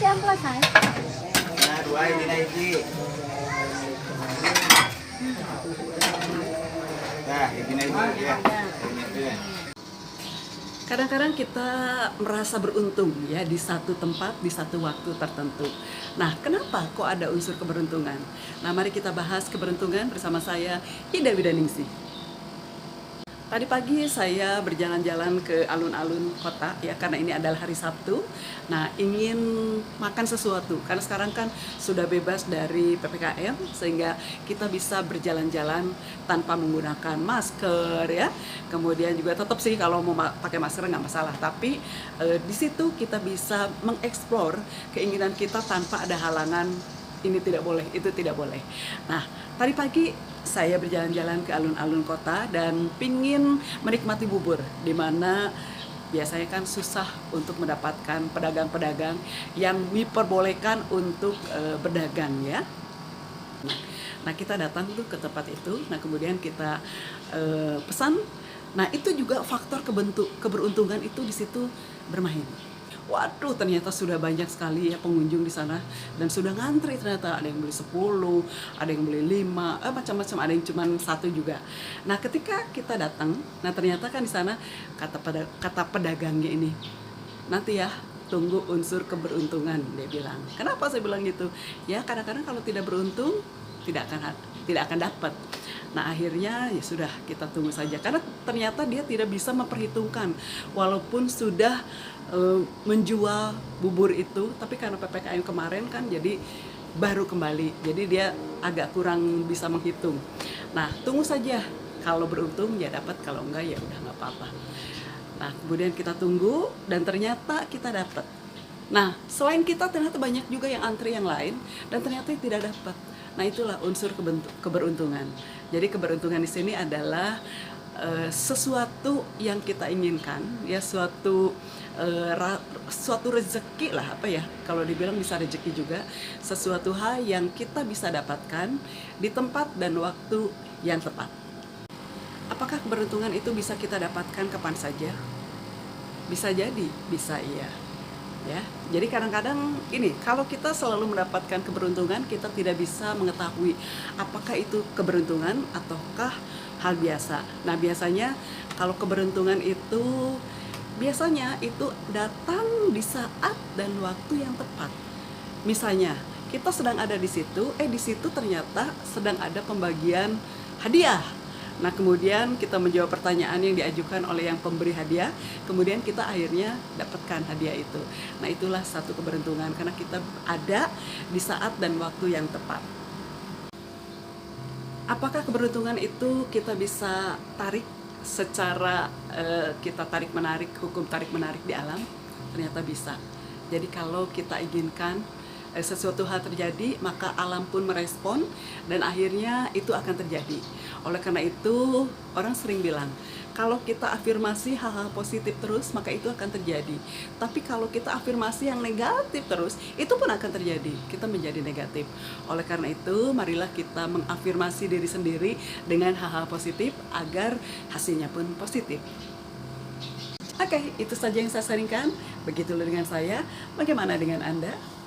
yang selesai. Nah, dua ini naiki. Nah, ini naiki ya. Kadang-kadang kita merasa beruntung ya di satu tempat, di satu waktu tertentu. Nah, kenapa kok ada unsur keberuntungan? Nah, mari kita bahas keberuntungan bersama saya, Ida Widaningsih. Tadi pagi saya berjalan-jalan ke alun-alun kota ya, karena ini adalah hari Sabtu. Nah, ingin makan sesuatu karena sekarang kan sudah bebas dari PPKM, sehingga kita bisa berjalan-jalan tanpa menggunakan masker ya. Kemudian juga tetap sih kalau mau pakai masker nggak masalah, tapi di situ kita bisa mengeksplor keinginan kita tanpa ada halangan. Ini tidak boleh, itu tidak boleh. Nah, tadi pagi saya berjalan-jalan ke alun-alun kota dan pingin menikmati bubur, di mana biasanya kan susah untuk mendapatkan pedagang-pedagang yang diperbolehkan untuk berdagang ya. Nah, kita datang tuh ke tempat itu, nah kemudian kita pesan. Nah, itu juga faktor keberuntungan itu di situ bermain. Waduh, ternyata sudah banyak sekali ya pengunjung di sana dan sudah ngantri ternyata. Ada yang beli 10, ada yang beli 5, macam-macam, ada yang cuma 1 juga. Nah, ketika kita datang, nah ternyata kan di sana kata pedagangnya ini, nanti ya tunggu unsur keberuntungan, dia bilang. Kenapa saya bilang gitu? Ya kadang-kadang kalau tidak beruntung tidak akan dapat. Nah, akhirnya ya sudah, kita tunggu saja karena ternyata dia tidak bisa memperhitungkan walaupun sudah menjual bubur itu, tapi karena PPKM kemarin kan jadi baru kembali, jadi dia agak kurang bisa menghitung. Nah, tunggu saja, kalau beruntung ya dapat, kalau enggak ya udah nggak apa-apa. Nah, kemudian kita tunggu dan ternyata kita dapat. Nah, selain kita ternyata banyak juga yang antri yang lain dan ternyata tidak dapat. Nah, itulah unsur keberuntungan. Jadi keberuntungan di sini adalah sesuatu yang kita inginkan, ya suatu rezeki lah, apa ya, kalau dibilang bisa rezeki juga, sesuatu hal yang kita bisa dapatkan di tempat dan waktu yang tepat. Apakah keberuntungan itu bisa kita dapatkan kapan saja? Bisa jadi, bisa iya. Ya, jadi kadang-kadang ini, kalau kita selalu mendapatkan keberuntungan, kita tidak bisa mengetahui apakah itu keberuntungan ataukah hal biasa. Nah, biasanya kalau keberuntungan itu biasanya itu datang di saat dan waktu yang tepat. Misalnya, kita sedang ada di situ, di situ ternyata sedang ada pembagian hadiah. Nah, kemudian kita menjawab pertanyaan yang diajukan oleh yang pemberi hadiah, kemudian kita akhirnya dapatkan hadiah itu. Nah, itulah satu keberuntungan karena kita ada di saat dan waktu yang tepat. Apakah keberuntungan itu kita bisa tarik secara kita tarik-menarik, hukum tarik-menarik di alam? Ternyata bisa. Jadi kalau kita inginkan sesuatu hal terjadi, maka alam pun merespon dan akhirnya itu akan terjadi. Oleh karena itu, orang sering bilang, kalau kita afirmasi hal-hal positif terus, maka itu akan terjadi. Tapi kalau kita afirmasi yang negatif terus, itu pun akan terjadi. Kita menjadi negatif. Oleh karena itu, marilah kita mengafirmasi diri sendiri dengan hal-hal positif agar hasilnya pun positif. Oke, itu saja yang saya sharingkan. Begitulah dengan saya. Bagaimana dengan Anda?